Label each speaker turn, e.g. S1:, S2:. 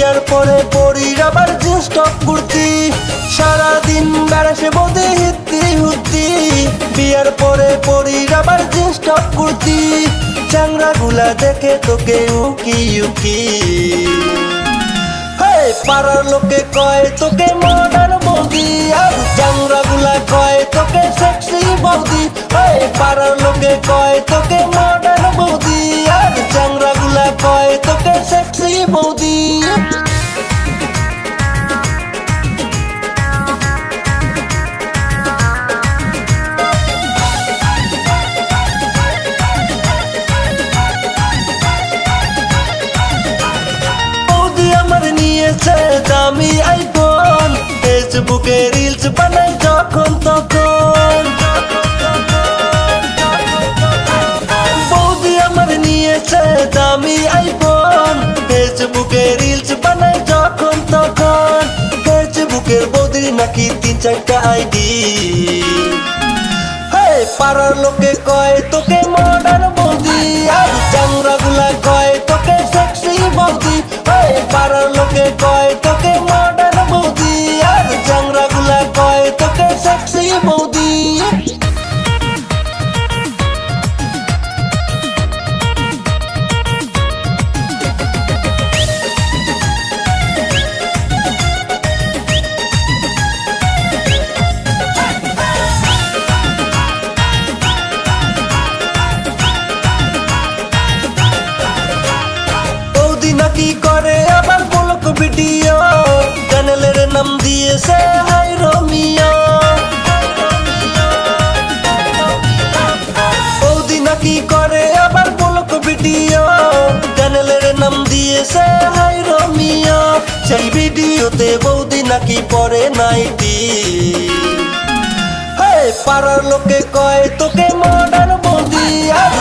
S1: বিয়ার পরে পরির আবার জিন্স টপ কুর্তি, সারাদিন বেড়াসে বোধে হিত্তি হুত্তি। বিয়ার পরে পরির আবার জিন্স টপ কুর্তি, চ্যাংরা গুলা দেখে তোকে উকি উকি। পাড়ার লোকে কয় তোকে মডার্ন বৌদি, আর চ্যাংরা গুলা কয় তোকে সেক্সি বৌদি। পাড়ার লোকে কয় তোকে মডার্ন বৌদি, আর চ্যাংরা গুলা কয় তোকে সেক্সি বৌদি। দামি আইফোন, ফেসবুকে রিলস বানাই যখন তখন। বৌদি আমার নিয়েছে দামি আইফোন, ফেসবুকে রিলস বানাই যখন তখন। ফেসবুকের বৌদির নাকি 3-4টা আইডি। পাড়ার লোকে কয় তোকে মডার্ন বৌদি, আর চ্যাংরা গুলা কয় তোকে সেক্সি বৌদি। পাড়ার লোকে কয় তোকে মডার্ন বৌদি, আর চ্যাংরা গুলা কয় তোকে সেক্সি বৌদি। কি করে আবার ব্লগ ভিডিও, চ্যানেলের নাম দিয়েছে হাই রোমিও। বৌদি নাকি করে আবার ব্লগ ভিডিও, চ্যানেলের নাম দিয়েছে হাই রোমিও। সেই ভিডিওতে বৌদি নাকি পরে নাইটি। পাড়ার লোকে কয় তোকে মডার্ন বৌদি, আর